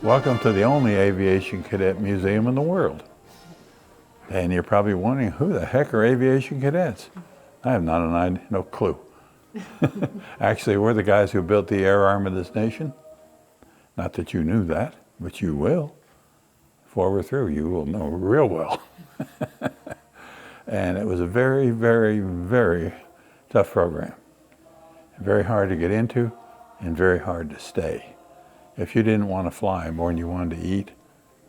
Welcome to the only Aviation Cadet Museum in the world. And you're probably wondering, who the heck are Aviation Cadets? I have no clue. Actually, we're the guys who built the air arm of this nation. Not that you knew that, but you will. Before we're through, you will know real well. And it was a very, very, very tough program. Very hard to get into and very hard to stay. If you didn't want to fly more than you wanted to eat,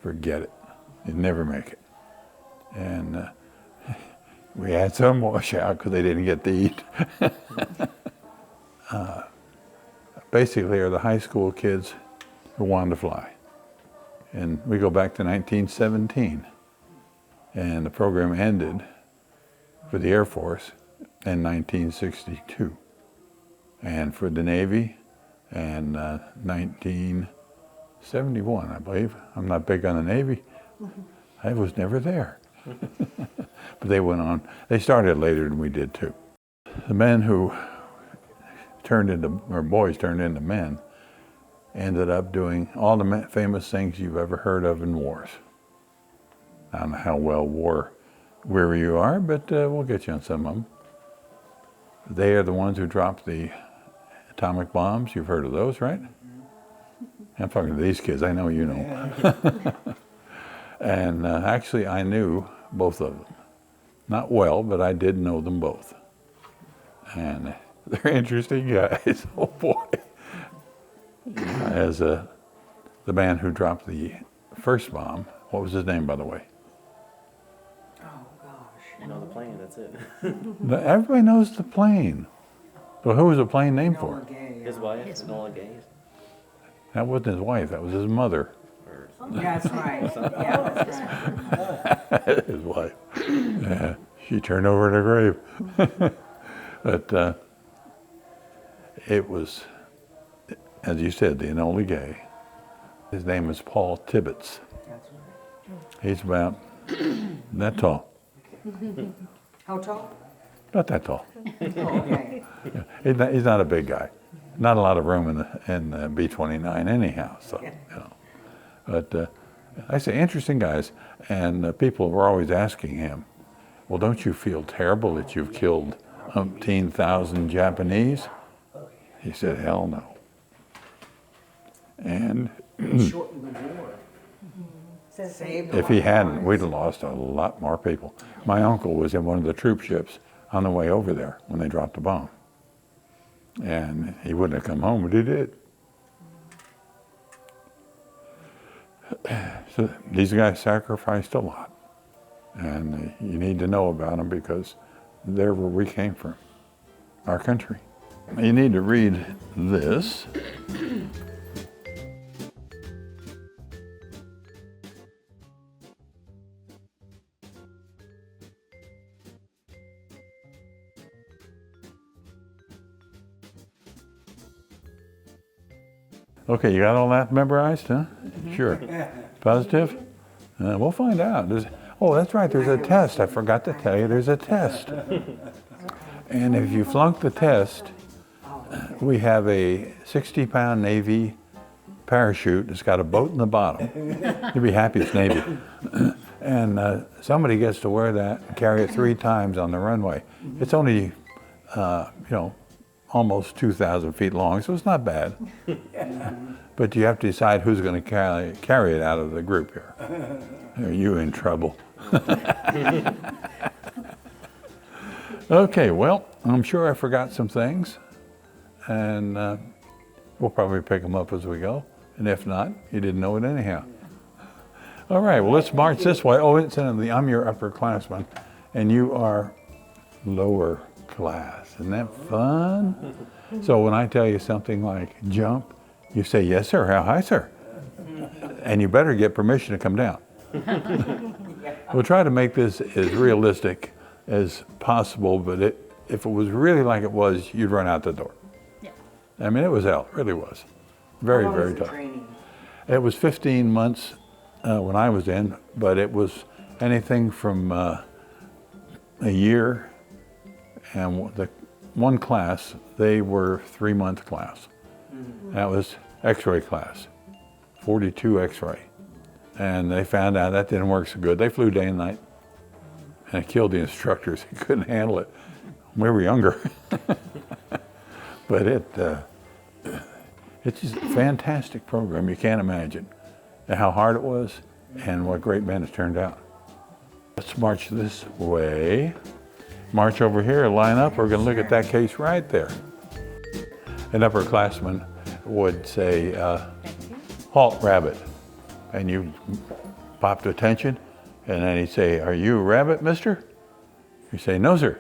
forget it. You'd never make it. And we had some washout because they didn't get to eat. Basically, are the high school kids who wanted to fly. And we go back to 1917. And the program ended for the Air Force in 1962. And for the Navy, in 1971, I believe. I'm not big on the Navy. I was never there. But they went on. They started later than we did too. The men who boys turned into men, ended up doing all the famous things you've ever heard of in wars. I don't know how well war weary you are, but we'll get you on some of them. They are the ones who dropped the atomic bombs. You've heard of those, right? I'm talking to these kids. I know you know. And actually, I knew both of them. Not well, but I did know them both. And they're interesting guys. Oh boy. As the man who dropped the first bomb, what was his name, by the way? Oh gosh. You know the plane, that's it. Everybody knows the plane. But who was the plane named for? His wife, Enola Gay. That wasn't his wife, that was his mother. That's right. Yeah, that's right. His wife. Yeah, she turned over in her grave. But it was, as you said, the Enola Gay. His name is Paul Tibbets. That's right. He's about that tall. How tall? Not that tall. Oh, okay. Yeah, he's not a big guy. Not a lot of room in the B-29 anyhow. So, you know. But I say interesting guys, and people were always asking him, "Well, don't you feel terrible that you've killed umpteen thousand Japanese?" He said, "Hell no." And Shortened the war. Saved if he hadn't, we'd have lost a lot more people. My uncle was in one of the troop ships on the way over there when they dropped the bomb. And he wouldn't have come home, but he did. So these guys sacrificed a lot. And you need to know about them because they're where we came from, our country. You need to read this. Okay, you got all that memorized, huh? Mm-hmm. Sure. Positive? We'll find out. Oh, that's right, there's a test. I forgot to tell you, there's a test. And if you flunk the test, we have a 60-pound Navy parachute that's got a boat in the bottom. You'd be happy it's Navy. And somebody gets to wear that and carry it 3 times on the runway. It's only, almost 2,000 feet long, so it's not bad. But you have to decide who's going to carry it out of the group here. Are you in trouble? Okay, well, I'm sure I forgot some things, and we'll probably pick them up as we go. And if not, you didn't know it anyhow. All right, well, let's march this way. Oh, incidentally, I'm your upperclassman, and you are lower class. Isn't that fun? So when I tell you something like jump, you say, "Yes, sir. How high, sir?" And you better get permission to come down. We'll try to make this as realistic as possible, but if it was really like it was, you'd run out the door. Yeah. I mean, it was hell. It really was. Very, very tough. Training? It was 15 months when I was in, but it was anything from a year. And the one class, they were 3-month class. Mm-hmm. That was X-ray class. 42 X-ray. And they found out that didn't work so good. They flew day and night. And it killed the instructors. He couldn't handle it. We were younger. But it's just a fantastic program. You can't imagine how hard it was and what great men it turned out. Let's march this way. March over here, line up. We're going to look at that case right there. An upperclassman would say, halt, rabbit. And you pop to attention, and then he'd say, are you a rabbit, mister? You say, no, sir.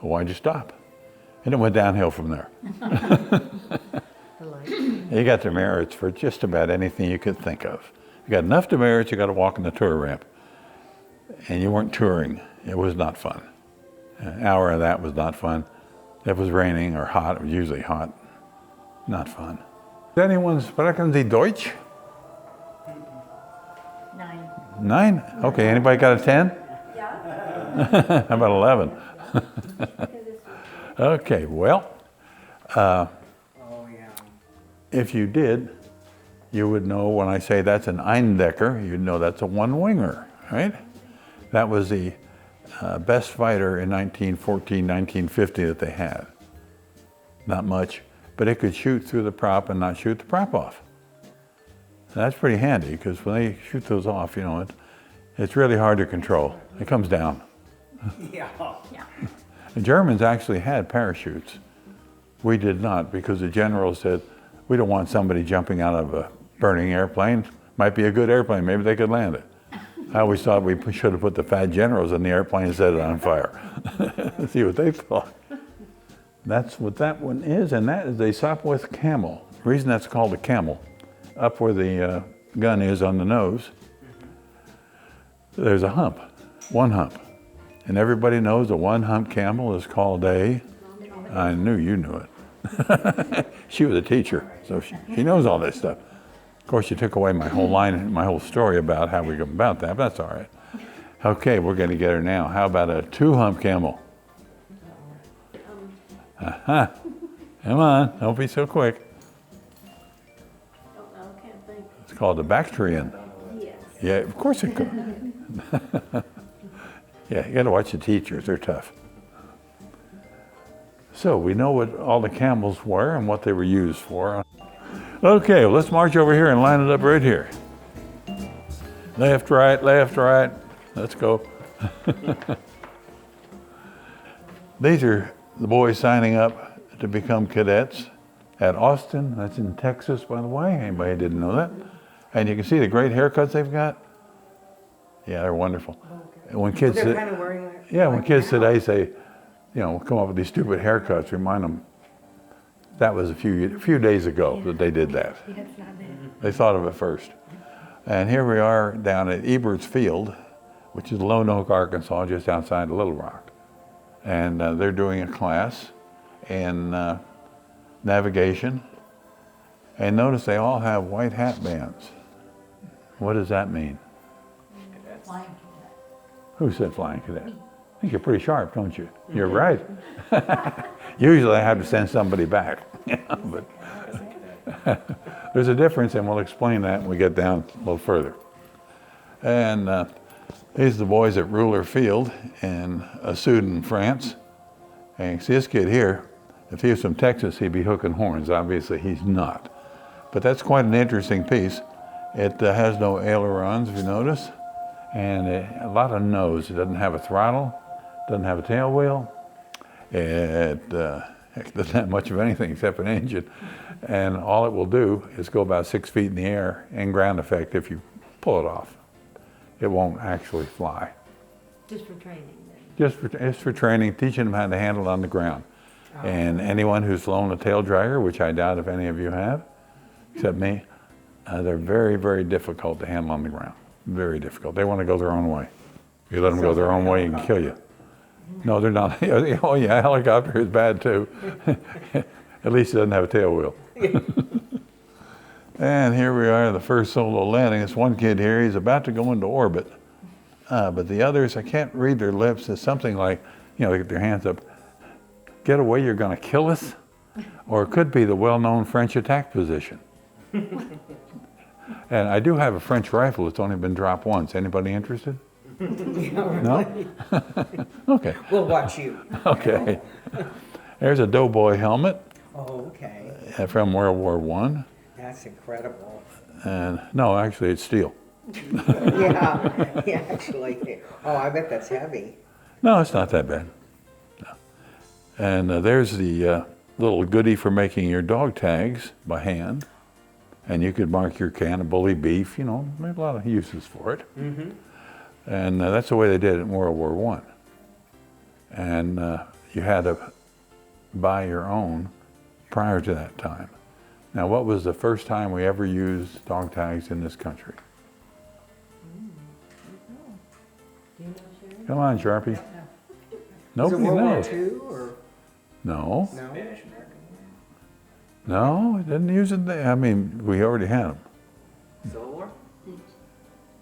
Well, why'd you stop? And it went downhill from there. You got demerits for just about anything you could think of. You got enough demerits, you got to walk in the tour ramp. And you weren't touring. It was not fun. An hour of that was not fun. If it was raining or hot, it was usually hot. Not fun. Anyone sprechen Sie Deutsch? 9. 9? Okay, anybody got a 10? Yeah. How about 11? Okay, well, Oh, yeah. if you did, you would know when I say that's an Eindecker, you'd know that's a one-winger, right? That was the best fighter in 1914, 1950 that they had. Not much, but it could shoot through the prop and not shoot the prop off. And that's pretty handy, because when they shoot those off, you know, it's really hard to control. It comes down. Yeah. The Germans actually had parachutes. We did not, because the general said, we don't want somebody jumping out of a burning airplane. Might be a good airplane, maybe they could land it. I always thought we should have put the fat generals in the airplane and set it on fire. See what they thought. That's what that one is, and that is a Sopwith Camel. The reason that's called a camel, up where the gun is on the nose, there's a hump, one hump. And everybody knows a one-hump camel is called a, I knew you knew it. She was a teacher, so she knows all this stuff. Of course, you took away my whole line, my whole story about how we go about that, but that's all right. Okay, we're going to get her now. How about a two-hump camel? Uh-huh. Come on, don't be so quick. Don't know, can't think. It's called a Bactrian. Yes. Yeah, of course it could. Yeah, you got to watch the teachers, they're tough. So we know what all the camels were and what they were used for. Okay, well, let's march over here and line it up right here. Left, right, let's go. These are the boys signing up to become cadets at Austin. That's in Texas, by the way. Anybody didn't know that? And you can see the great haircuts they've got. Yeah, they're wonderful. And when kids, They're kind of wearing like, yeah, when like kids now. today say, you know, come up with these stupid haircuts, remind them that was a few days ago that they did that. It's not there. They thought of it first. And here we are down at Ebert's Field, which is Lone Oak, Arkansas, just outside of Little Rock. And they're doing a class in navigation. And notice they all have white hat bands. What does that mean? Flying. Who said flying cadet? I think you're pretty sharp, don't you? You're right. Usually I have to send somebody back. But there's a difference, and we'll explain that when we get down a little further. And these are the boys at Ruler Field in Soudan, France. And you can see this kid here. If he was from Texas, he'd be hooking horns. Obviously, he's not. But that's quite an interesting piece. It has no ailerons, if you notice, and a lot of nose. It doesn't have a throttle, doesn't have a tail wheel. It doesn't have much of anything except an engine. And all it will do is go about 6 feet in the air and ground effect if you pull it off. It won't actually fly. Just for training then. Just for training, teaching them how to handle it on the ground. And anyone who's flown a tail dragger, which I doubt if any of you have, except me, they're very, very difficult to handle on the ground. Very difficult. They want to go their own way. If you let them go their own way, it can kill you. No, they're not. Oh yeah, helicopter is bad too. At least it doesn't have a tail wheel. And here we are, the first solo landing. This one kid here, he's about to go into orbit. But the others, I can't read their lips. It's something like, you know, they get their hands up. Get away, you're going to kill us? Or it could be the well-known French attack position. And I do have a French rifle that's only been dropped once. Anybody interested? No? Okay, We'll watch you. okay. There's a doughboy helmet Oh, okay. from World War I. That's incredible. And no, actually it's steel. Yeah, yeah, actually. Oh, I bet that's heavy. No, it's not that bad. No. And there's the little goodie for making your dog tags by hand. And you could mark your can of bully beef, you know, there's a lot of uses for it. Mm-hmm. And that's the way they did it in World War I. And you had to buy your own prior to that time. Now, what was the first time we ever used dog tags in this country? Do you know, Sherry? Come on, Sharpie. Is it Nobody World War knows. II or No, no? no, it didn't use it. I mean, we already had them. Civil War?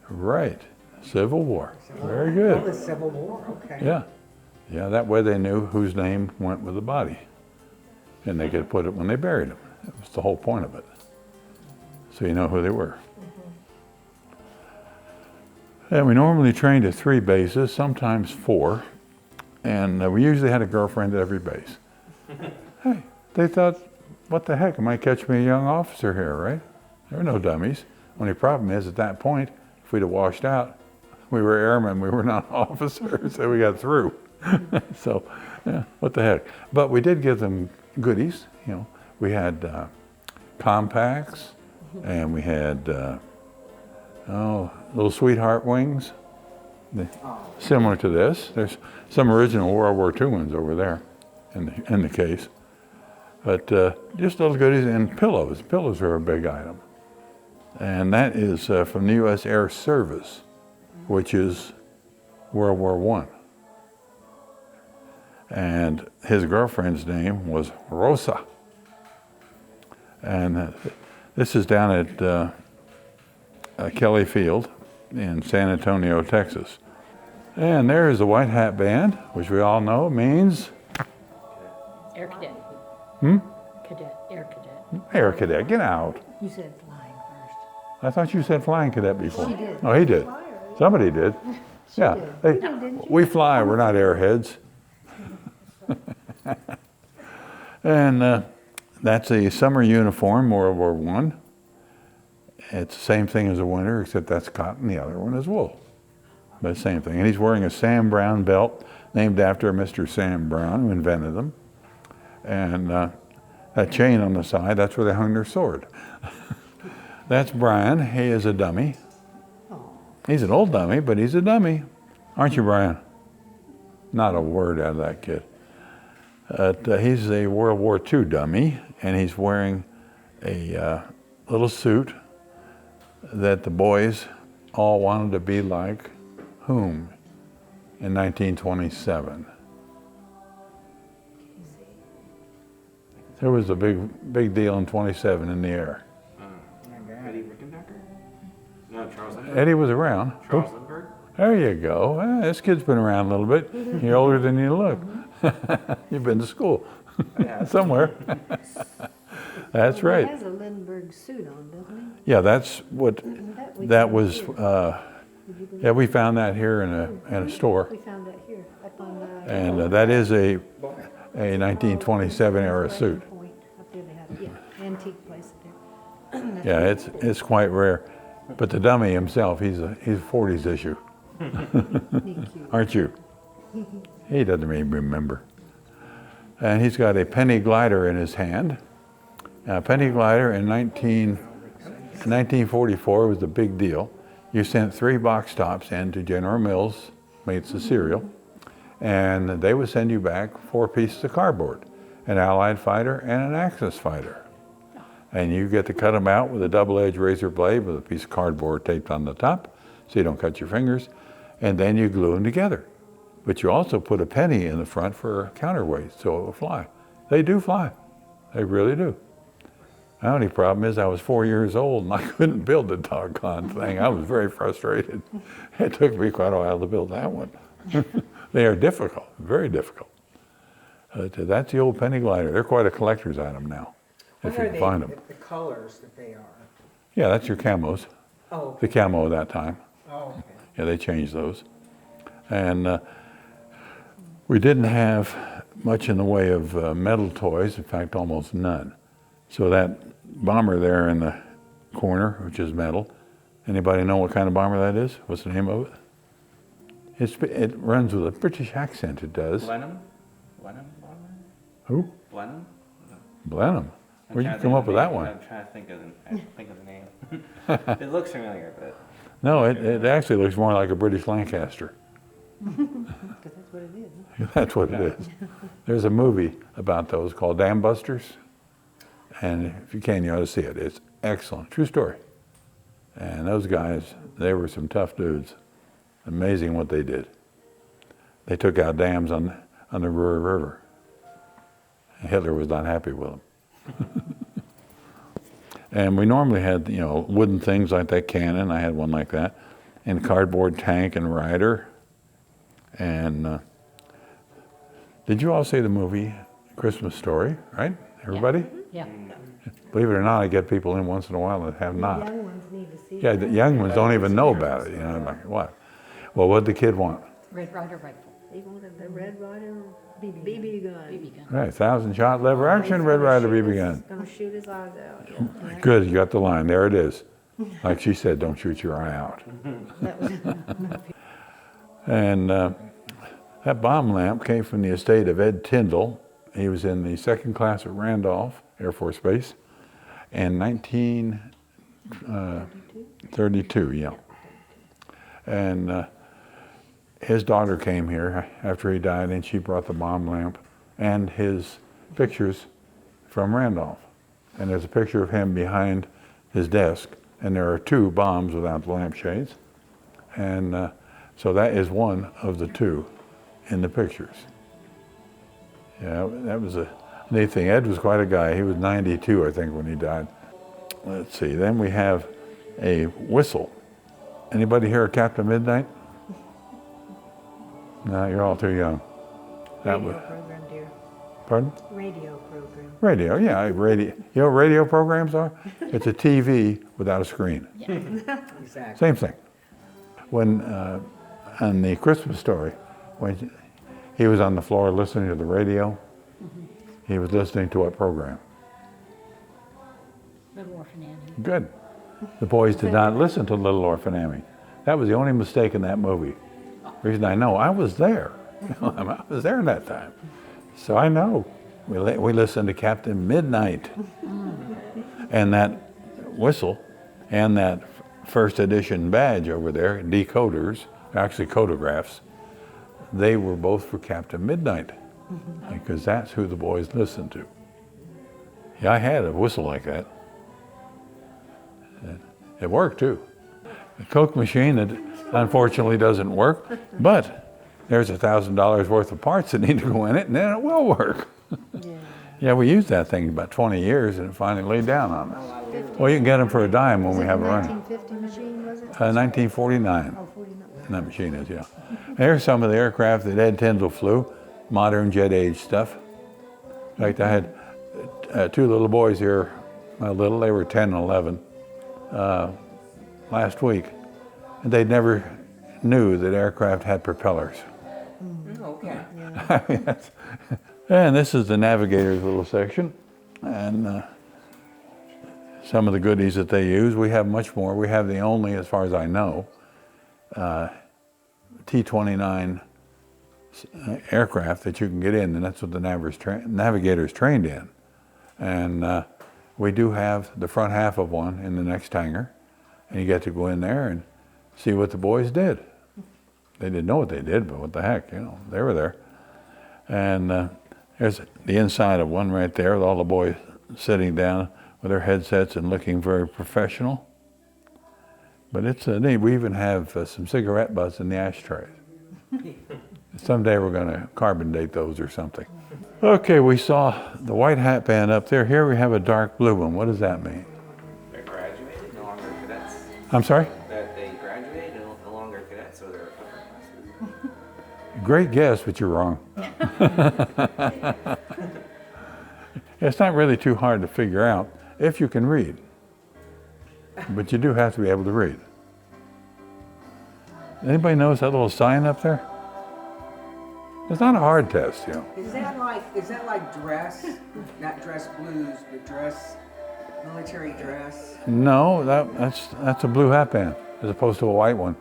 Right, Civil War. Very Oh, good. the Civil War, okay. Yeah, yeah. That way they knew whose name went with the body, and they could put it when they buried them. That was the whole point of it. So you know who they were. And we normally trained at 3 bases, sometimes 4, and we usually had a girlfriend at every base. Hey, they thought, what the heck, am I catching me a young officer here, right? There were no dummies. Only problem is, at that point, if we'd have washed out, we were airmen, we were not officers, so we got through. So, yeah, what the heck. But we did give them goodies, you know. We had compacts, and we had, little sweetheart wings, similar to this. There's some original World War II ones over there in the case. But just little goodies and pillows. Pillows are a big item. And that is from the U.S. Air Service, which is World War I. And his girlfriend's name was Rosa. And this is down at Kelly Field in San Antonio, Texas. And there is the White Hat Band, which we all know means Air cadet. Hmm? Cadet, air cadet. Air Cadet. Get out. You said flying first. I thought you said Flying Cadet before. She did. Oh, he did. Somebody did. Yeah. We fly, we're not airheads. And that's a summer uniform, World War I. It's the same thing as a winter, except that's cotton, the other one is wool. But same thing. And he's wearing a Sam Brown belt, named after Mr. Sam Brown, who invented them. And that chain on the side, that's where they hung their sword. That's Brian. He is a dummy. He's an old dummy, but he's a dummy. Aren't you, Brian? Not a word out of that kid. He's a World War II dummy, and he's wearing a little suit that the boys all wanted to be like whom in 1927. There was a big deal in 27 in the air. Eddie Rickenbacker? No, Charles Lindbergh. Eddie was around. Charles Lindbergh? There you go. This kid's been around a little bit. You're older than you look. You've been to school somewhere. That's right. He has a Lindbergh suit on, doesn't Yeah, that's what he? that was. Did you believe Yeah, we found that here in a store, We found that here, up on the. and that is a 1927 era suit. Point. Up there they have, yeah, antique place up there. Yeah, it's quite rare. But the dummy himself, he's a 40s issue, aren't you? He doesn't even remember. And he's got a penny glider in his hand. A penny glider in 1944 was a big deal. You sent 3 box tops into General Mills, made the cereal, and they would send you back 4 pieces of cardboard, an Allied fighter and an Axis fighter. And you get to cut them out with a double-edged razor blade with a piece of cardboard taped on the top so you don't cut your fingers, and then you glue them together. But you also put a penny in the front for a counterweight so it will fly. They do fly. They really do. The only problem is I was 4 years old and I couldn't build the doggone thing. I was very frustrated. It took me quite a while to build that one. They are difficult, very difficult. That's the old penny glider. They're quite a collector's item now, if What you are can find they, them. the colors that they are? Yeah, that's your camos. Oh, The camo of that time. oh, okay. Yeah, they changed those. And we didn't have much in the way of metal toys, in fact, almost none. So that bomber there in the corner, which is metal, anybody know what kind of bomber that is? What's the name of it? It runs with a British accent, it does. Blenheim? Blenheim bomber? Who? Blenheim? Blenheim. I'm Where'd you trying to come think up of with the that name. one? I'm trying to think of the name. It looks familiar, but No, it actually looks more like a British Lancaster. Because that's what it is. Huh? That's what it is. There's a movie about those called Dam Busters. And if you can, you ought to see it. It's excellent. True story. And those guys, they were some tough dudes. Amazing what they did. They took out dams on the Ruhr River. And Hitler was not happy with them. And we normally had, wooden things like that cannon. I had one like that. And cardboard tank and rider. And did you all see the movie Christmas Story, right? Everybody? Yeah. Believe it or not, I get people in once in a while that have The not. young ones need to see Yeah, that. the young ones don't even know about it. I'm like, what? Well, what'd the kid want? Red Ryder rifle. They wanted the Red Ryder BB gun. BB gun. Right, 1,000-shot lever action Red Ryder BB gun. Gonna shoot his eyes out. Yeah. Good, you got the line. There it is. Like she said, don't shoot your eye out. That was And that bomb lamp came from the estate of Ed Tyndall. He was in the second class at Randolph Air Force Base in 1932, yeah. And his daughter came here after he died, and she brought the bomb lamp and his pictures from Randolph. And there's a picture of him behind his desk, and there are 2 bombs without the lampshades. And so that is one of the 2 in the pictures. Yeah, that was a neat thing. Ed was quite a guy. He was 92, I think, when he died. Let's see, then we have a whistle. Anybody hear of Captain Midnight? No, you're all too young. That radio was, program, dear. pardon? Radio program. Radio, yeah, radio. You know what radio programs are? It's a TV without a screen. Exactly. Same thing. When, on the Christmas Story, when he was on the floor listening to the radio, he was listening to what program? Little Orphan Annie. Good. The boys did not listen to Little Orphan Annie. That was the only mistake in that movie. Reason I know, I was there. I was there in that time. So I know. We listened to Captain Midnight. And that whistle and that first edition badge over there, decoders, actually codographs, they were both for Captain Midnight. Because that's who the boys listened to. Yeah, I had a whistle like that. It worked too. The Coke machine, that unfortunately doesn't work, but there's $1,000 worth of parts that need to go in it, and then it will work. Yeah, we used that thing about 20 years, and it finally laid down on us. Well, you can get them for a dime when we have a run. 1950 machine, was it? 1949, Oh, 49. that machine is, yeah. Here's some of the aircraft that Ed Tyndall flew, modern jet age stuff. In fact, I had 2 little boys here, they were 10 and 11, last week, and they never knew that aircraft had propellers. Okay. And this is the navigator's little section, and some of the goodies that they use. We have much more. We have the only, as far as I know, T-29 aircraft that you can get in, and that's what the navigator's trained in. And we do have the front half of one in the next hangar, and you get to go in there and see what the boys did. They didn't know what they did, but what the heck, they were there. And there's the inside of one right there with all the boys sitting down with their headsets and looking very professional. But it's neat. We even have some cigarette butts in the ashtrays. Someday we're going to carbon date those or something. Okay, we saw the white hat band up there. Here we have a dark blue one. What does that mean? they're graduated, no longer cadets. I'm sorry? That they graduated, no longer cadets, so they're upper classes. Great guess, but you're wrong. It's not really too hard to figure out if you can read. but you do have to be able to read. Anybody notice that little sign up there? It's not a hard test, you know. Is that like dress? Not dress blues, but dress, military dress? No, that's a blue hat band as opposed to a white one.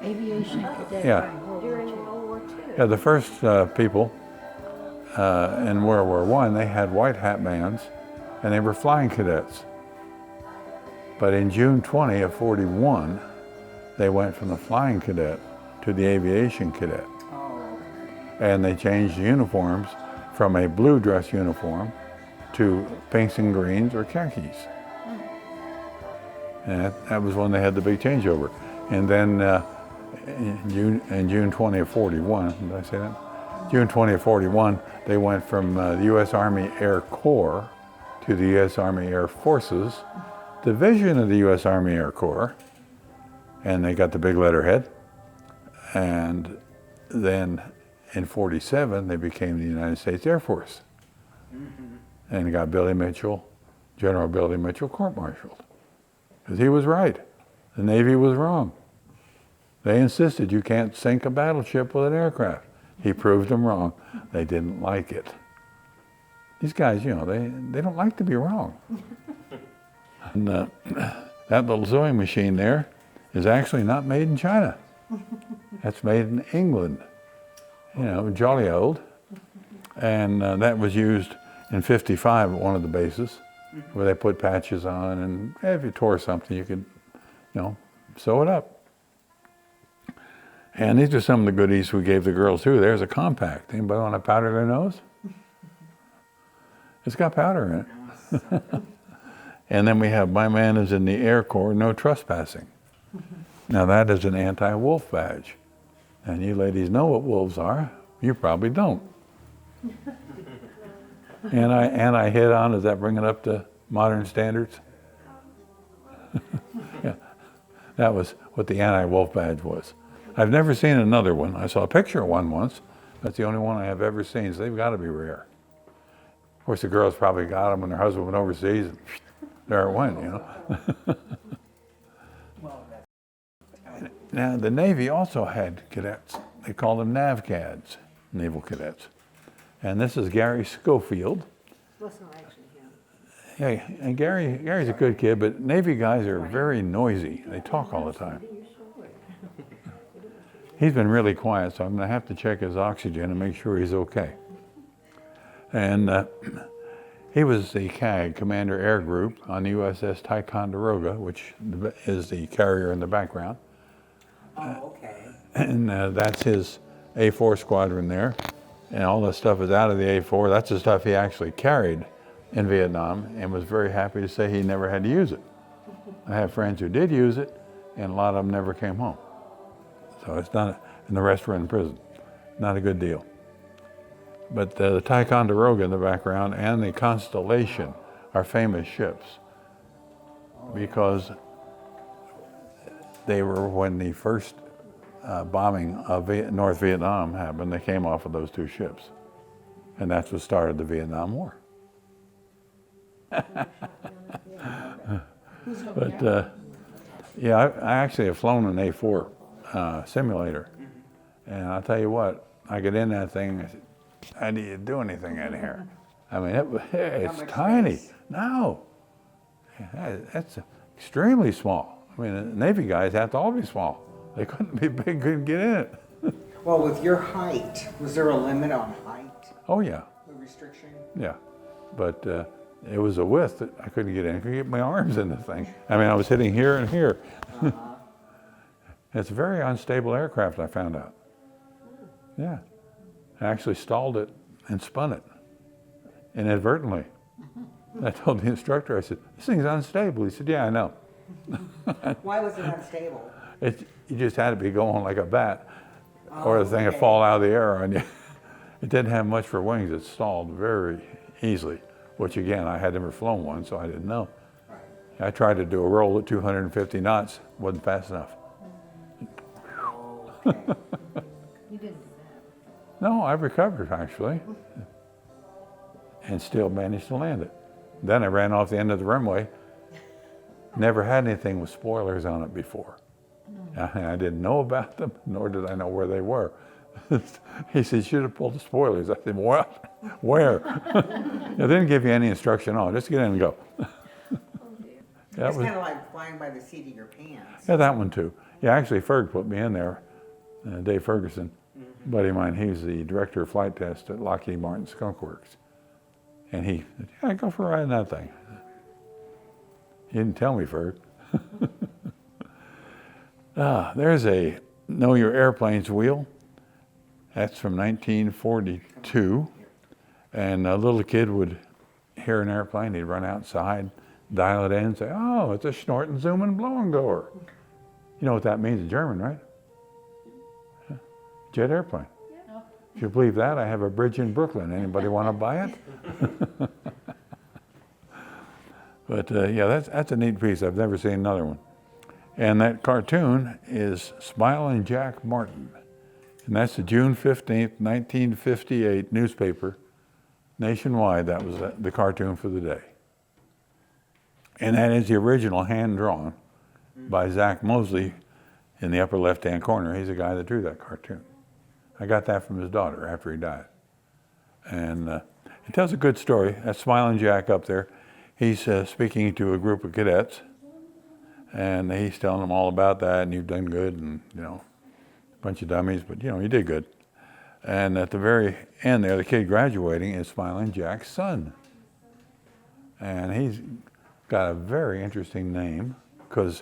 Aviation Cadet. Yeah. During World War II. Yeah, the first people in World War I, they had white hat bands, and they were flying cadets. But in June 20 of 41, they went from the flying cadet to the aviation cadet. Oh, And they changed the uniforms from a blue dress uniform to pinks and greens or khakis. And that was when they had the big changeover. And then in June 20 of 41, did I say that? June 20 of 41, they went from the U.S. Army Air Corps to the U.S. Army Air Forces, division of the U.S. Army Air Corps, and they got the big letterhead. And then in 47, they became the United States Air Force. And they got Billy Mitchell, General Billy Mitchell, court-martialed. Because he was right. The Navy was wrong. They insisted you can't sink a battleship with an aircraft. He proved them wrong. They didn't like it. These guys, you know, they don't like to be wrong. And that little sewing machine there is actually not made in China. That's made in England. You know, jolly old. And that was used in 55 at one of the bases where they put patches on, and if you tore something, you could, you know, sew it up. And these are some of the goodies we gave the girls too. There's a compact. Anybody want to powder their nose? It's got powder in it. And then we have My Man is in the Air Corps, no trespassing. Now that is an anti-wolf badge. And you ladies know what wolves are. You probably don't. And I hit on, does that bring it up to modern standards? Yeah, that was what the anti-wolf badge was. I've never seen another one. I saw a picture of one once. That's the only one I have ever seen, so they've got to be rare. Of course, the girls probably got them when their husband went overseas, and there it went, you know. Now, the Navy also had cadets. They called them NAVCADs, Naval Cadets. And this is Gary Schofield. Wasn't actually him. Yeah, and Gary's a good kid, but Navy guys are very noisy. They talk all the time. He's been really quiet, so I'm going to have to check his oxygen and make sure he's okay. And he was the CAG, Commander Air Group, on the USS Ticonderoga, which is the carrier in the background. oh, okay. And that's his A4 squadron there. And all the stuff is out of the A4. That's the stuff he actually carried in Vietnam and was very happy to say he never had to use it. I have friends who did use it, and a lot of them never came home. So it's not, and the rest were in prison. Not a good deal. But the Ticonderoga in the background and the Constellation are famous ships because they were when the first bombing of North Vietnam happened. They came off of those two ships, and that's what started the Vietnam War. But yeah, I actually have flown an A4 simulator, and I'll tell you what, I get in that thing. I said, how do you do anything in here? I mean, it's tiny. Space? No, that's extremely small. I mean, the Navy guys have to all be small. They couldn't be big, couldn't get in it. Well, with your height, was there a limit on height? Oh yeah, A restriction? yeah. But it was a width that I couldn't get in. I couldn't get my arms in the thing. I mean, I was hitting here and here. It's a very unstable aircraft, I found out. Yeah. I actually stalled it and spun it inadvertently. I told the instructor, I said, this thing's unstable. He said, yeah, I know. Why was it unstable? You just had to be going like a bat, or the thing would okay. fall out of the air on you. It didn't have much for wings. It stalled very easily, which again, I had never flown one, so I didn't know. I tried to do a roll at 250 knots, wasn't fast enough. Okay. You didn't do that. No, I recovered actually, and still managed to land it. Then I ran off the end of the runway Never had anything with spoilers on it before. I didn't know about them, nor did I know where they were. He said, you should have pulled the spoilers. I said, what? Where? They didn't give you any instruction on it. Just get in and go. It's kind of like flying by the seat of your pants. Yeah, that one too. Yeah, actually, Ferg put me in there. Dave Ferguson, buddy of mine, he's the director of flight test at Lockheed Martin Skunk Works. And he said, yeah, go for a ride in that thing. He didn't tell me, Ferg. There's a Know Your Airplanes wheel. That's from 1942. And a little kid would hear an airplane, he'd run outside, dial it in and say, oh, it's a snorting, zooming, blowing goer. You know what that means in German, right? Jet airplane. Yeah. If you believe that, I have a bridge in Brooklyn. Anybody want to buy it? But yeah, that's a neat piece. I've never seen another one. And that cartoon is Smiling Jack Martin. And that's the June 15th, 1958 newspaper nationwide. That was the cartoon for the day. And that is the original hand-drawn by Zach Mosley in the upper left-hand corner. He's the guy that drew that cartoon. I got that from his daughter after he died. And it tells a good story. That's Smiling Jack up there. He's speaking to a group of cadets, and he's telling them all about that, and you've done good, and, you know, a bunch of dummies, but, you know, you did good. And at the very end there, the kid graduating is Smiling Jack's son. And he's got a very interesting name, because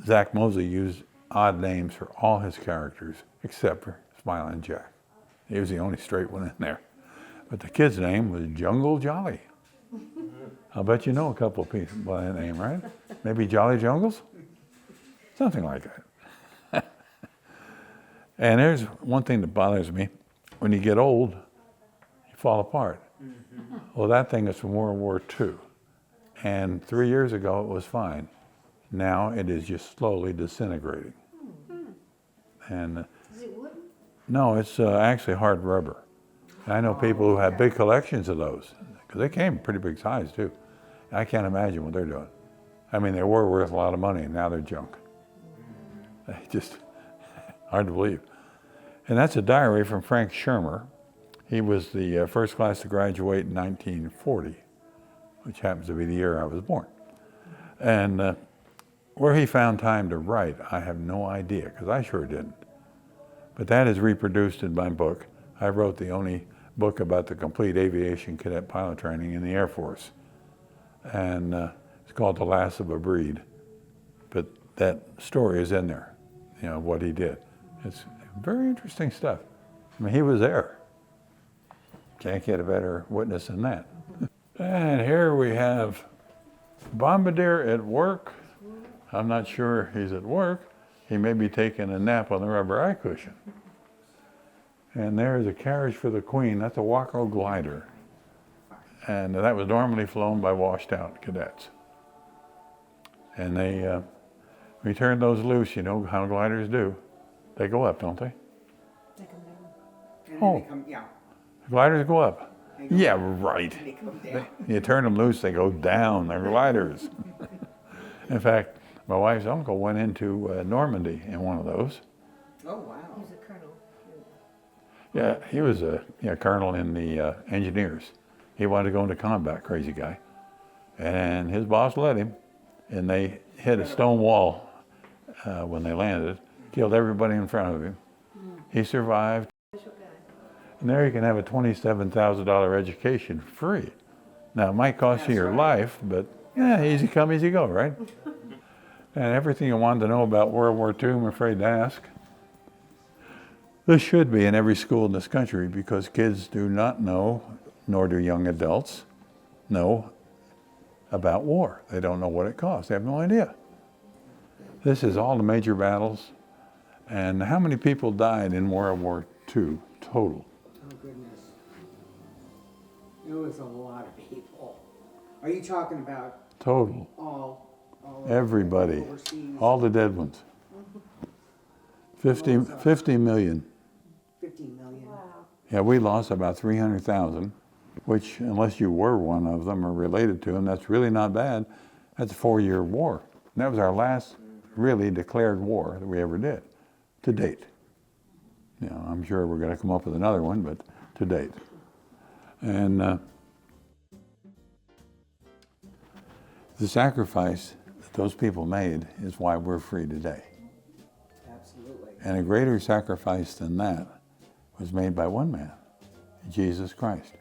Zach Mosley used odd names for all his characters, except for Smiling Jack. He was the only straight one in there. But the kid's name was Jungle Jolly. I'll bet you know a couple of people by that name, right? Maybe Jolly Jungles? Something like that. And there's one thing that bothers me. When you get old, you fall apart. Well, that thing is from World War II. And 3 years ago, it was fine. Now it is just slowly disintegrating. And Is it wooden? no, it's actually hard rubber. I know people who have big collections of those, because they came pretty big size too. I can't imagine what they're doing. I mean, they were worth a lot of money, and now they're junk. Just hard to believe. And that's a diary from Frank Shermer. He was the first class to graduate in 1940, which happens to be the year I was born. And where he found time to write, I have no idea, because I sure didn't. But that is reproduced in my book. I wrote the only book about the complete aviation cadet pilot training in the Air Force. And it's called The Last of a Breed. But that story is in there, you know, what he did. It's very interesting stuff. I mean, he was there. Can't get a better witness than that. And here we have Bombardier at work. I'm not sure he's at work. He may be taking a nap on the rubber eye cushion. And there's a carriage for the Queen. That's a Waco glider. And that was normally flown by washed out cadets. And they returned those loose, you know how gliders do. They go up, don't they? They come down. And then Oh. they come, yeah. Gliders go up. They go Yeah, down. right. They come down. You turn them loose, they go down. They're gliders. In fact, my wife's uncle went into Normandy in one of those. Oh, wow. He's a colonel. Yeah, he was a colonel in the engineers. He wanted to go into combat, crazy guy. And his boss let him, and they hit a stone wall when they landed, killed everybody in front of him. He survived. And there you can have a $27,000 education free. Now, it might cost you your life, but yeah, easy come, easy go, right? And everything you wanted to know about World War II, I'm afraid to ask. This should be in every school in this country, because kids do not know, nor do young adults know about war. They don't know what it costs. They have no idea. This is all the major battles. And how many people died in World War II total? Oh, goodness. It was a lot of people. Are you talking about Total. all Everybody. overseas? All the dead ones. 50 million. 50 million. Wow. Yeah, we lost about 300,000, which, unless you were one of them or related to them, that's really not bad. That's a 4-year war. And that was our last really declared war that we ever did, to date. You know, I'm sure we're going to come up with another one, but to date. And the sacrifice that those people made is why we're free today. Absolutely. And a greater sacrifice than that was made by one man, Jesus Christ.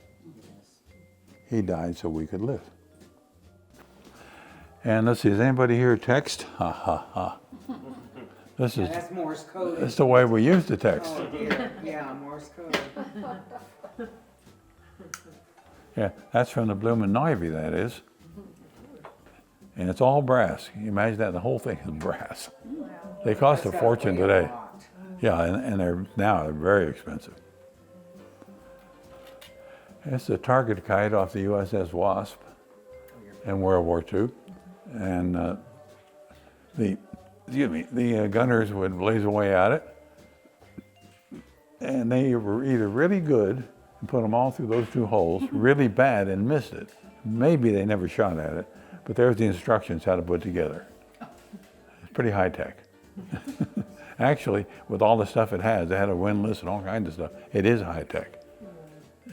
He died so we could live. And let's see, is anybody here text? Ha ha ha. This is That's Morse code. that's the way we used to text. Oh dear. Yeah, Morse code. Yeah, that's from the Bloomin' Navy, that is. And it's all brass. Can you imagine that? The whole thing is brass. They cost a That's gotta fortune weigh a today. lot. Yeah, and they're very expensive. It's a target kite off the USS Wasp in World War II. And the gunners would blaze away at it. And they were either really good and put them all through those 2 holes, really bad and missed it. Maybe they never shot at it, but there's the instructions how to put it together. It's pretty high tech. Actually, with all the stuff it had a windlass and all kinds of stuff. It is high tech.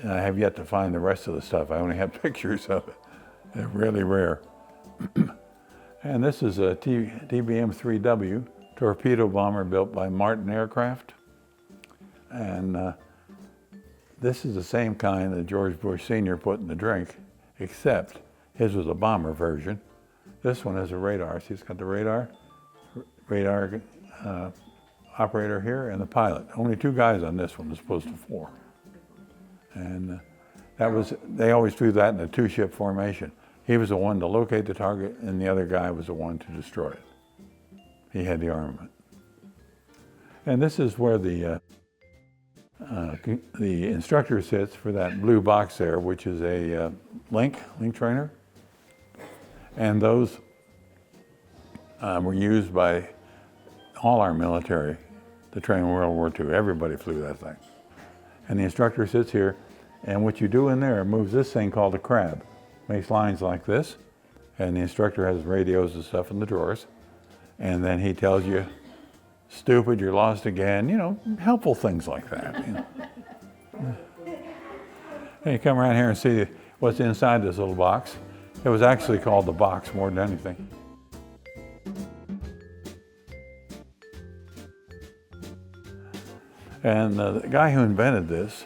And I have yet to find the rest of the stuff. I only have pictures of it. They're really rare. And this is a TBM-3W torpedo bomber built by Martin Aircraft. And this is the same kind that George Bush Sr. put in the drink, except his was a bomber version. This one has a radar. See, it's got the radar operator here and the pilot. Only 2 guys on this one as opposed to 4. And they always do that in a 2-ship formation. He was the one to locate the target and the other guy was the one to destroy it. He had the armament. And this is where the instructor sits for that blue box there, which is a link trainer. And those were used by all our military to train in World War II. Everybody flew that thing. And the instructor sits here, and what you do in there moves this thing called a crab. Makes lines like this, and the instructor has radios and stuff in the drawers. And then he tells you, stupid, you're lost again, you know, helpful things like that. You know. And you come around here and see what's inside this little box. It was actually called the box more than anything. And the guy who invented this,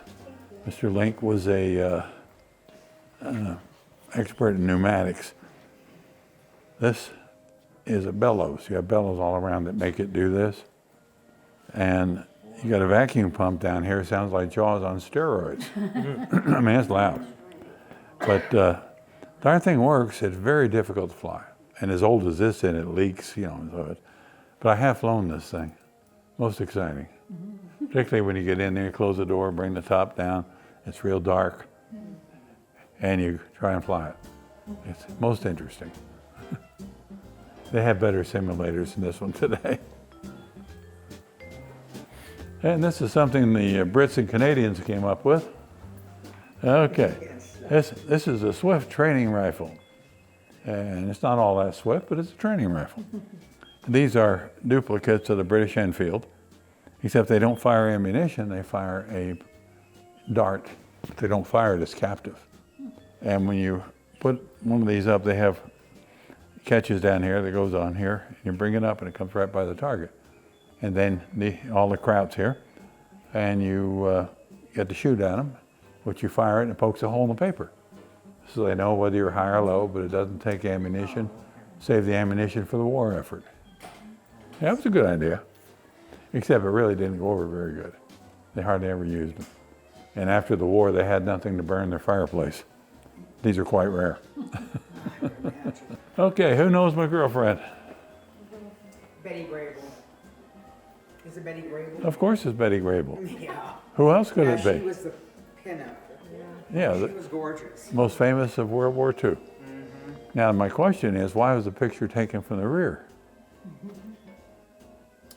Mr. Link, was a expert in pneumatics. This is a bellows. You have bellows all around that make it do this. And you got a vacuum pump down here. It sounds like Jaws on steroids. I mean, it's loud. But darn thing works. It's very difficult to fly. And as old as this, and it leaks, you know. So but I have flown this thing. Most exciting. Particularly when you get in there, close the door, bring the top down. It's real dark. And you try and fly it. It's most interesting. They have better simulators than this one today. And this is something the Brits and Canadians came up with. Okay, this is a Swift training rifle. And it's not all that swift, but it's a training rifle. These are duplicates of the British Enfield, except they don't fire ammunition, they fire a dart. But they don't fire it as captive. And when you put one of these up, they have catches down here that goes on here. And you bring it up and it comes right by the target. And then all the crowds here. And you get to shoot at them, which you fire it and it pokes a hole in the paper. So they know whether you're high or low, but it doesn't take ammunition. Save the ammunition for the war effort. Yeah, it was a good idea. Except it really didn't go over very good. They hardly ever used them. And after the war, they had nothing to burn their fireplace. These are quite rare. Okay, who knows my girlfriend? Betty Grable. Is it Betty Grable? Of course it's Betty Grable. Yeah. Who else could Yeah, it she be? was the pinup. Yeah, She the was gorgeous. most famous of World War II. Now my question is, why was the picture taken from the rear?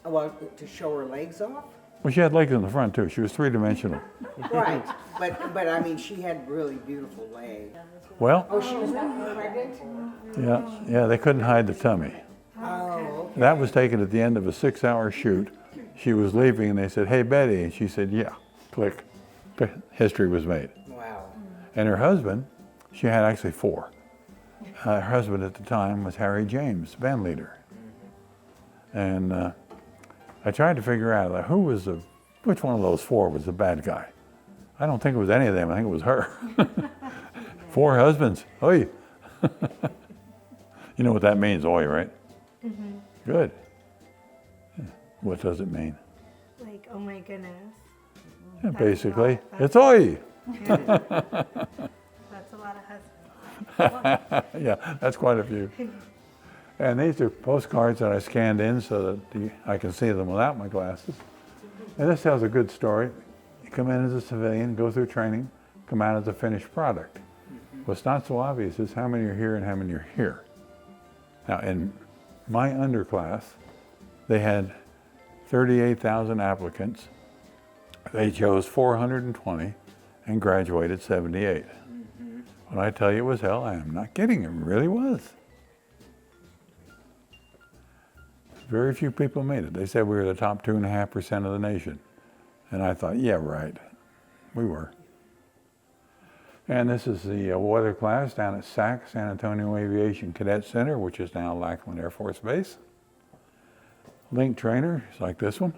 Well, to show her legs off? Well, she had legs in the front too. She was three-dimensional. Right, but I mean, she had really beautiful legs. Well, Oh, she was not pregnant? yeah, they couldn't hide the tummy. Oh, okay. That was taken at the end of a 6-hour shoot. She was leaving and they said, "Hey, Betty," and she said, "Yeah." Click. History was made. Wow. And her husband, she had actually 4. Her husband at the time was Harry James, band leader. And I tried to figure out like, which one of those 4 was the bad guy. I don't think it was any of them. I think it was her. 4 husbands. Oi. You know what that means, oi, right? Mm-hmm. Good. What does it mean? Like, oh my goodness. Yeah, basically, it's oi. That's a lot of husbands. Yeah, that's quite a few. And these are postcards that I scanned in so that I can see them without my glasses. And this tells a good story. You come in as a civilian, go through training, come out as a finished product. What's not so obvious is how many are here and how many are here. Now, in my underclass, they had 38,000 applicants. They chose 420 and graduated 78. When I tell you it was hell, I am not kidding. It really was. Very few people made it. They said we were the top 2.5% of the nation. And I thought, yeah, right. We were. And this is the weather class down at SAC, San Antonio Aviation Cadet Center, which is now Lackland Air Force Base. Link trainer is like this one.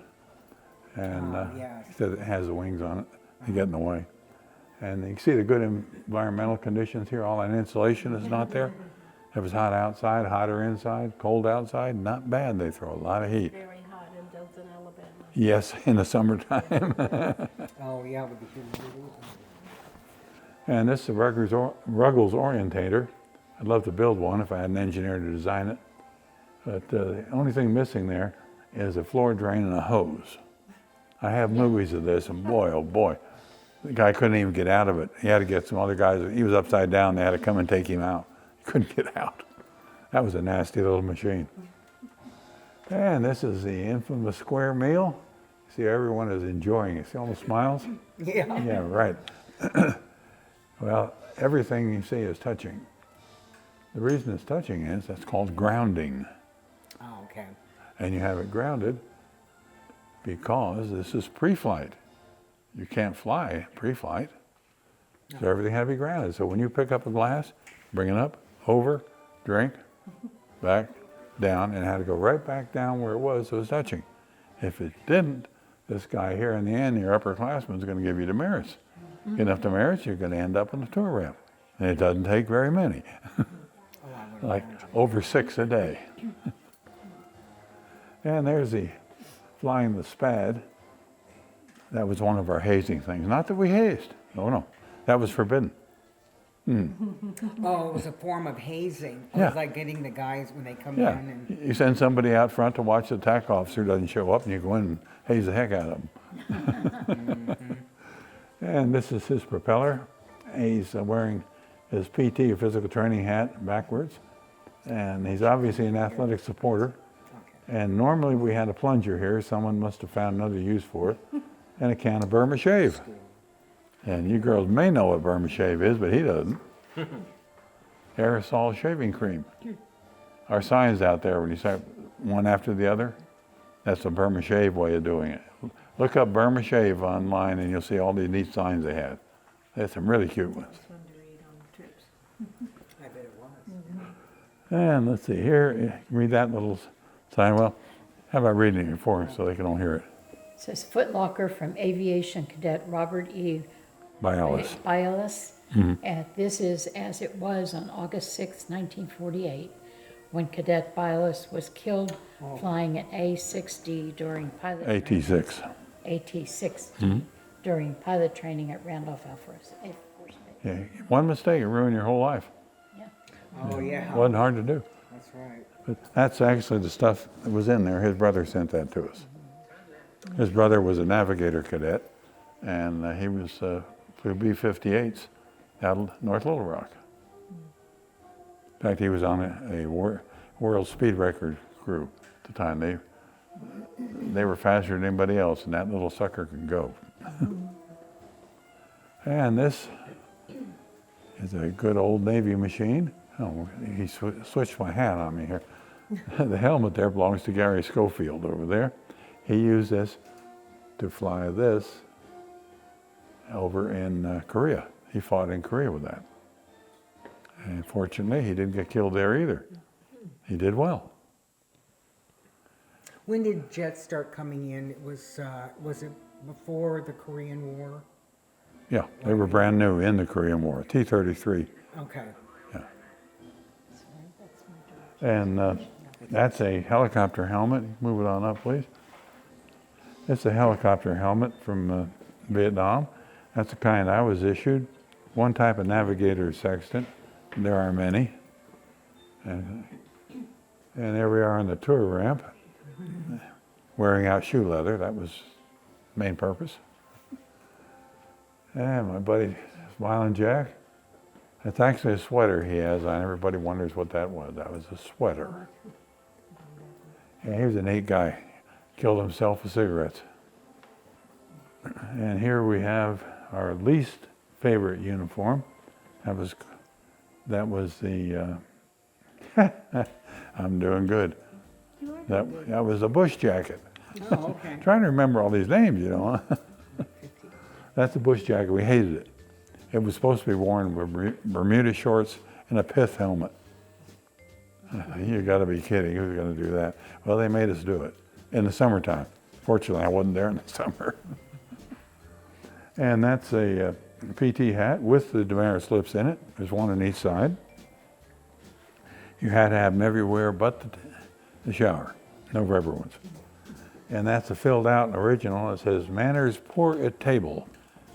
And yes. he said it has the wings on it. They get in the way. And you can see the good environmental conditions here. All that insulation is not there. It was hot outside, hotter inside, cold outside. Not bad. They throw a lot of heat. Very hot in Dothan, Alabama. Yes, in the summertime. Oh, yeah, with the humidity. And this is a Ruggles orientator. I'd love to build one if I had an engineer to design it. But the only thing missing there is a floor drain and a hose. I have movies of this, and boy, oh boy, the guy couldn't even get out of it. He had to get some other guys. He was upside down. They had to come and take him out. He couldn't get out. That was a nasty little machine. And this is the infamous square meal. See, everyone is enjoying it. See all the smiles? Yeah. Yeah, right. Well, everything you see is touching. The reason it's touching is that's called grounding. Oh, okay. And you have it grounded because this is pre-flight. You can't fly pre-flight, so everything had to be grounded. So when you pick up a glass, bring it up, over, drink, back, down, and it had to go right back down where it was, so it was touching. If it didn't, this guy here in the end, your upperclassman, is going to give you demerits. Get enough demerits, you're going to end up on the tour ramp. And it doesn't take very many. Like over 6 a day. And there's the flying the SPAD. That was one of our hazing things. Not that we hazed. No. That was forbidden. Oh, it was a form of hazing. It Yeah. was like getting the guys when they come Yeah. in and... You send somebody out front to watch the TAC officer doesn't show up, and you go in and haze the heck out of them. And this is his propeller. He's wearing his PT, or physical training hat, backwards. And he's obviously an athletic supporter. And normally we had a plunger here. Someone must have found another use for it. And a can of Burma Shave. And you girls may know what Burma Shave is, but he doesn't. Aerosol shaving cream. Our signs out there, when you start one after the other, that's the Burma Shave way of doing it. Look up Burma Shave online and you'll see all these neat signs they have. They have some really cute ones. Fun to read on trips. I bet it was. And let's see here, you can read that little sign. Well, how about reading it for us so they can all hear it? It says Foot Locker from Aviation Cadet Robert E. Bialis. Bialis. And this is as it was on August 6, 1948, when Cadet Bialis was killed flying an A-6D during pilot AT6. AT-6 during pilot training at Randolph Air Force Base. Yeah, one mistake, it ruined your whole life. Yeah. Oh, yeah. Wasn't hard to do. That's right. But that's actually the stuff that was in there. His brother sent that to us. His brother was a navigator cadet, and he was flew B-58s out of North Little Rock. In fact, he was on a world speed record crew at the time. they were faster than anybody else, and that little sucker could go. And this is a good old Navy machine. Oh, he switched my hat on me here. The helmet there belongs to Gary Schofield over there. He used this to fly this over in Korea. He fought in Korea with that. And fortunately, he didn't get killed there either. He did well. When did jets start coming in? Was it before the Korean War? Yeah, they were brand new in the Korean War, T-33. Okay. And that's a helicopter helmet. Move it on up, please. It's a helicopter helmet from Vietnam. That's the kind I was issued. One type of navigator sextant. There are many. And there we are on the tour ramp, wearing out shoe leather. That was the main purpose. And my buddy, Smiling Jack, that's actually a sweater he has on. Everybody wonders what that was. That was a sweater. And he was a neat guy. Killed himself with cigarettes. And here we have our least favorite uniform. That was the, I'm doing good. That was a bush jacket. Oh, okay. Trying to remember all these names, you know. That's the bush jacket. We hated it. It was supposed to be worn with Bermuda shorts and a pith helmet. You got to be kidding. Who's going to do that? Well, they made us do it in the summertime. Fortunately, I wasn't there in the summer. And that's a PT hat with the demerit slips in it. There's one on each side. You had to have them everywhere but the shower. No rubber ones. And that's a filled out original. It says, manners poor at table,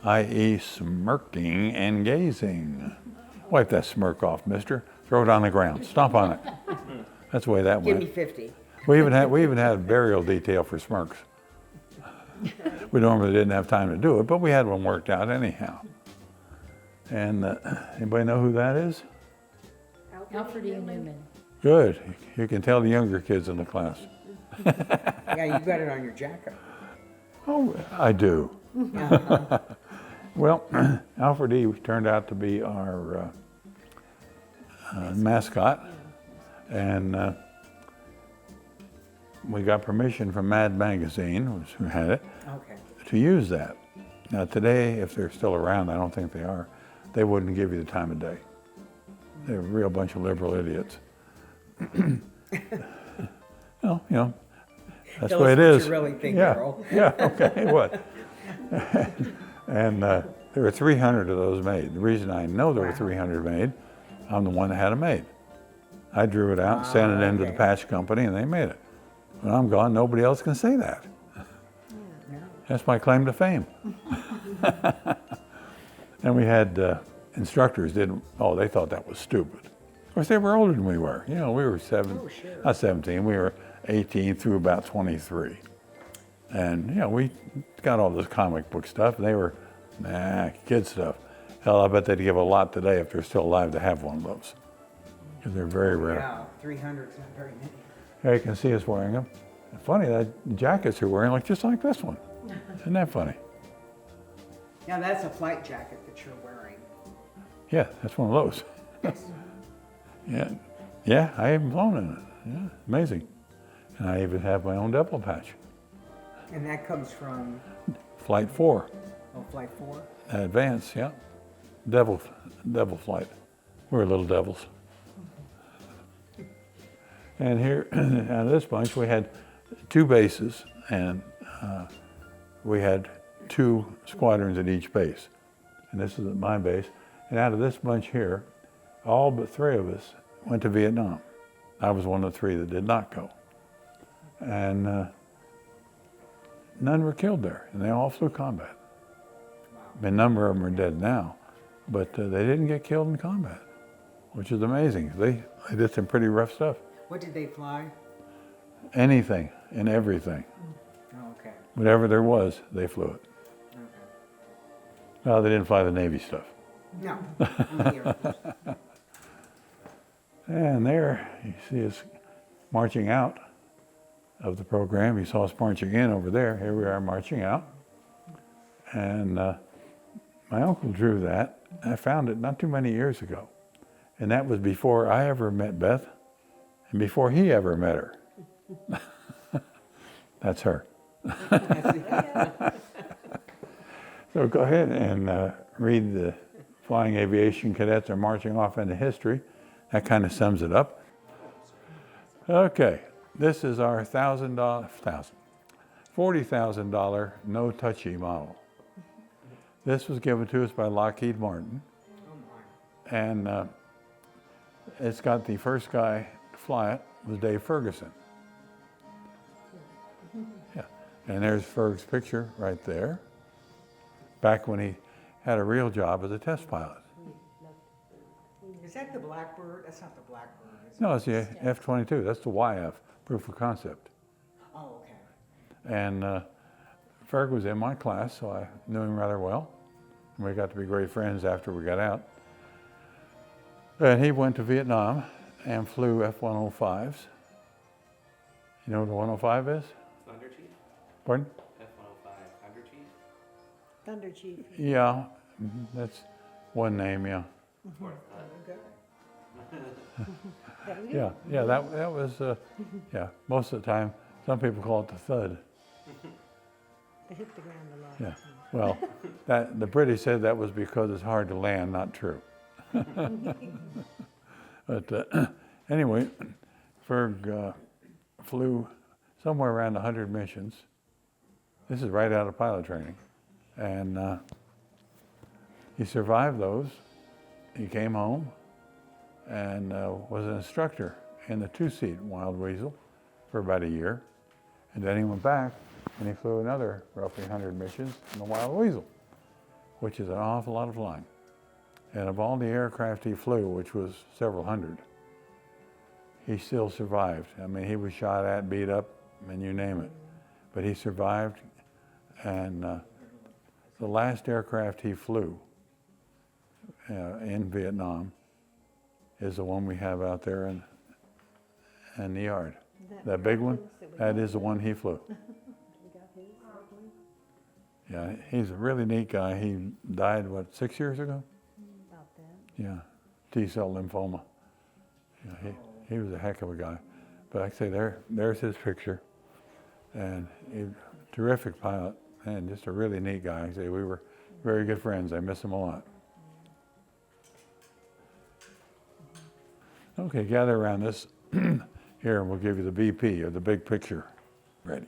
i.e. smirking and gazing. Wipe that smirk off, mister. Throw it on the ground. Stomp on it. That's the way that Give went. me 50. We even had burial detail for smirks. We normally didn't have time to do it, but we had one worked out anyhow. And anybody know who that is? Alfred E. Newman. Good. You can tell the younger kids in the class. Yeah, you got it on your jacket. Oh, I do. Uh-huh. Well, Alfred E. turned out to be our mascot, and we got permission from Mad Magazine, who had it, Okay. to use that. Now today, if they're still around, I don't think they are, they wouldn't give you the time of day. They're a real bunch of liberal idiots. Well, you know, that's Tell the way us it what is. you really think, yeah. Errol. Yeah, okay, what? And there were 300 of those made. The reason I know there were 300 made, I'm the one that had them made. I drew it out and sent it into the okay. patch company, and they made it. When I'm gone, nobody else can say that. That's my claim to fame. And we had instructors they thought that was stupid. Of course, they were older than we were. You know, we were not 17, we were 18 through about 23. And, you know, we got all this comic book stuff, and they were, kid stuff. Hell, I bet they'd give a lot today if they're still alive to have one of those. Because they're very rare. Yeah, 300 is not very many. Here you can see us wearing them. Funny, that jackets you're wearing look just like this one. Isn't that funny? Now that's a flight jacket that you're wearing. Yeah, that's one of those. Yeah, I even flown in it. Yeah, amazing. And I even have my own devil patch. And that comes from, Flight 4, Flight 4? advance, yeah. Devil flight. We're little devils. And here, out of this bunch, we had 2 bases, and we had 2 squadrons at each base. And this is at my base. And out of this bunch here, all but 3 of us went to Vietnam. I was one of the 3 that did not go. And none were killed there, and they all flew combat. A number of them are dead now, but they didn't get killed in combat, which is amazing. They did some pretty rough stuff. What did they fly? Anything and everything. Oh, okay. Whatever there was, they flew it. Okay. No, they didn't fly the Navy stuff. No. only the Air Force. And there, you see us marching out. of the program. You saw us marching in over there. Here we are marching out. And my uncle drew that. I found it not too many years ago. And that was before I ever met Beth and before he ever met her. That's her. So go ahead and read the Flying Aviation Cadets are marching off into history. That kind of sums it up. Okay, this is our $40,000 no-touchy model. This was given to us by Lockheed Martin. And it's got the first guy to fly it was Dave Ferguson. Yeah, and there's Ferg's picture right there, back when he had a real job as a test pilot. Is that the Blackbird? That's not the Blackbird, is it? No, it's the F-22. That's the YF, proof of concept. Oh, okay. And Ferg was in my class, so I knew him rather well. And we got to be great friends after we got out. And he went to Vietnam and flew F-105s. You know what a 105 is? Thunder Chief? Pardon? F-105 Thunder Chief? Thunder Chief. Yeah, that's one name, yeah. Okay. Yeah, that was, yeah, most of the time, some people call it the Thud. They hit the ground a lot. Yeah, well, the British said that was because it's hard to land, not true. But anyway, Ferg flew somewhere around 100 missions. This is right out of pilot training. And he survived those. He came home and was an instructor in the two-seat Wild Weasel for about a year. And then he went back and he flew another roughly 100 missions in the Wild Weasel, which is an awful lot of flying. And of all the aircraft he flew, which was several hundred, he still survived. I mean, he was shot at, beat up, and you name it. But he survived, and the last aircraft he flew in Vietnam is the one we have out there in the yard. That big one, that is the one he flew. Yeah, he's a really neat guy. He died, what, 6 years ago? About that. Yeah, T-cell lymphoma. Yeah, he was a heck of a guy. But like I say, there's his picture. And he's a terrific pilot and just a really neat guy. Like I say, we were very good friends. I miss him a lot. Okay, gather around this here and we'll give you the BP, or the big picture. Ready.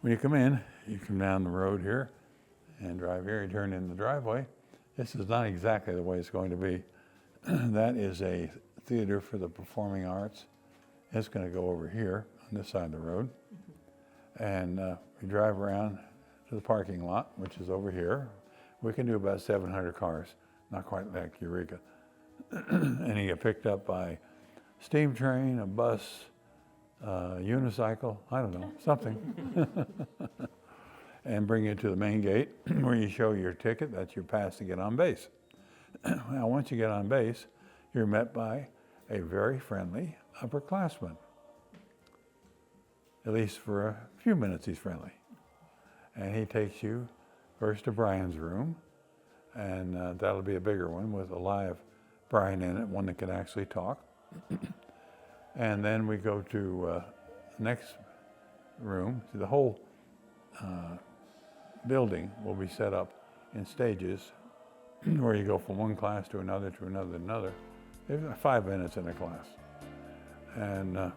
When you come in, you come down the road here and drive here, you turn in the driveway. This is not exactly the way it's going to be. That is a theater for the performing arts. It's going to go over here on this side of the road. And we drive around to the parking lot, which is over here. We can do about 700 cars, not quite like Eureka. And you get picked up by steam train, a bus, unicycle, I don't know, something. And bring you to the main gate where you show your ticket. That's your pass to get on base. Now, once you get on base, you're met by a very friendly upperclassman. At least for a few minutes, he's friendly. And he takes you first to Brian's room, and that'll be a bigger one with a live Brian in it, one that can actually talk. And then we go to the next room. See, the whole building will be set up in stages where you go from one class to another, to another, to another. There's 5 minutes in a class. And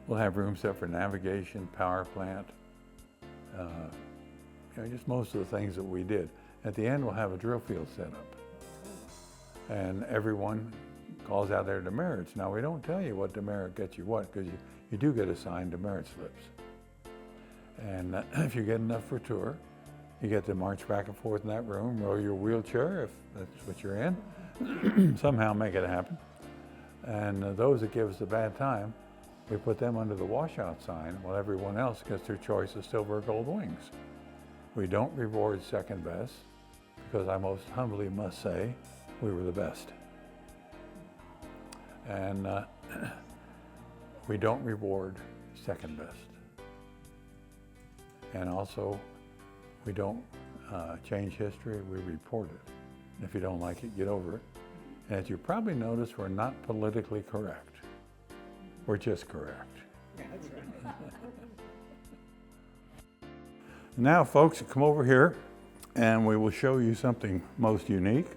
we'll have rooms set for navigation, power plant, just most of the things that we did. At the end, we'll have a drill field set up. And everyone calls out their demerits. Now, we don't tell you what demerit gets you what, because you do get assigned demerit slips. And if you get enough for tour, you get to march back and forth in that room, row your wheelchair if that's what you're in, somehow make it happen. And those that give us a bad time, we put them under the washout sign while everyone else gets their choice of silver or gold wings. We don't reward second best, because I most humbly must say we were the best. And we don't reward second best. And also, we don't change history, we report it. And if you don't like it, get over it. And as you probably noticed, we're not politically correct. We're just correct. Now, folks, come over here and we will show you something most unique.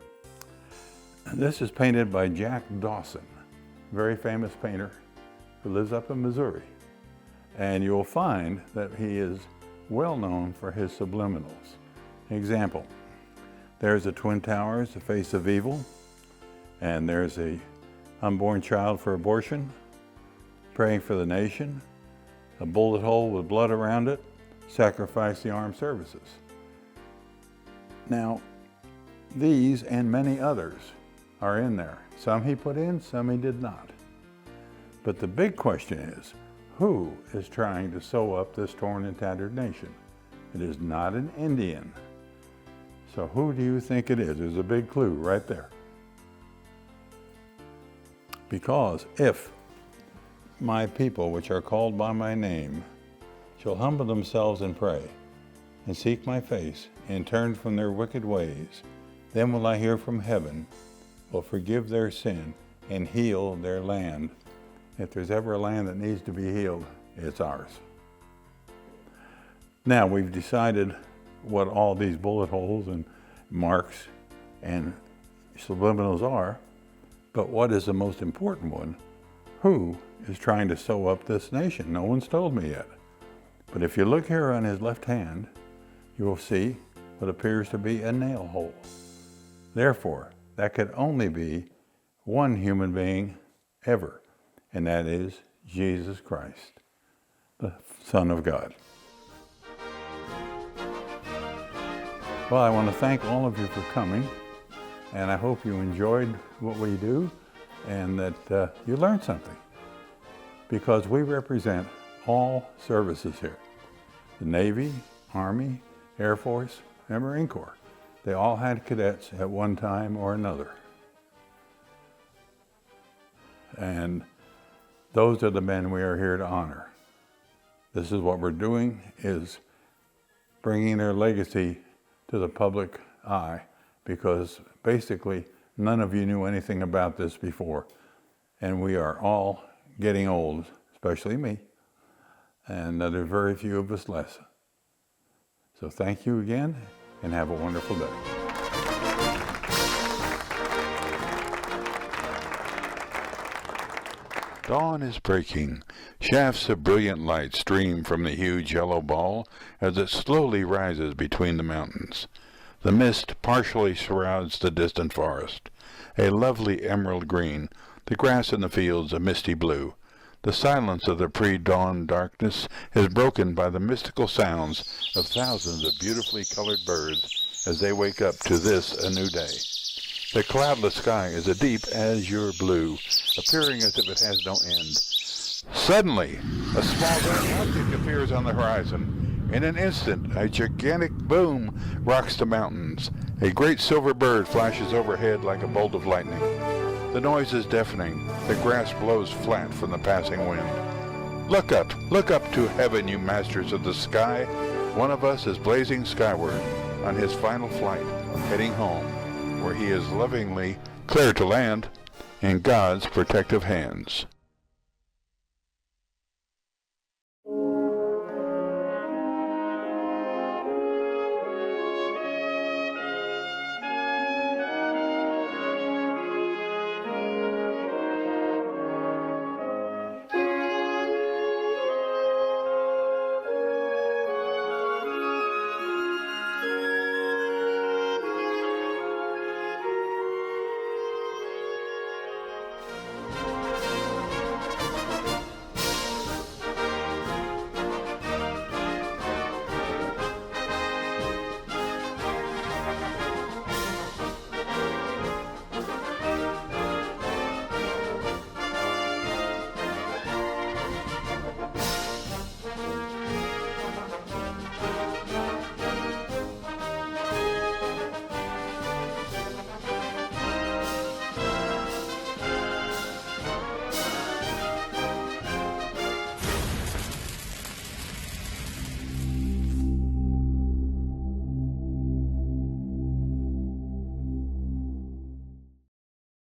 This is painted by Jack Dawson, very famous painter who lives up in Missouri. And you'll find that he is well known for his subliminals. Example, there's the Twin Towers, the face of evil, and there's a unborn child for abortion, praying for the nation, a bullet hole with blood around it, sacrifice the armed services. Now, these and many others are in there. Some he put in, some he did not. But the big question is, who is trying to sew up this torn and tattered nation? It is not an Indian. So who do you think it is? There's a big clue right there. Because if my people, which are called by my name, shall humble themselves and pray, and seek my face, and turn from their wicked ways, then will I hear from heaven, will forgive their sin, and heal their land. If there's ever a land that needs to be healed, it's ours. Now, we've decided what all these bullet holes and marks and subliminals are, but what is the most important one? Who is trying to sew up this nation? No one's told me yet. But if you look here on his left hand, you will see what appears to be a nail hole. Therefore, that could only be one human being ever, and that is Jesus Christ, the Son of God. Well, I want to thank all of you for coming, and I hope you enjoyed what we do and that you learned something, because we represent all services here. The Navy, Army, Air Force, and Marine Corps. They all had cadets at one time or another. And those are the men we are here to honor. This is what we're doing, is bringing their legacy to the public eye, because basically none of you knew anything about this before. And we are all getting old, especially me, and there are very few of us less. So thank you again, and have a wonderful day. Dawn is breaking. Shafts of brilliant light stream from the huge yellow ball as it slowly rises between the mountains. The mist partially shrouds the distant forest, a lovely emerald green, the grass in the fields a misty blue. The silence of the pre-dawn darkness is broken by the mystical sounds of thousands of beautifully colored birds as they wake up to this a new day. The cloudless sky is a deep azure blue, appearing as if it has no end. Suddenly, a small dark object appears on the horizon. In an instant, a gigantic boom rocks the mountains. A great silver bird flashes overhead like a bolt of lightning. The noise is deafening. The grass blows flat from the passing wind. Look up to heaven, you masters of the sky. One of us is blazing skyward on his final flight, heading home, where he is lovingly clear to land in God's protective hands.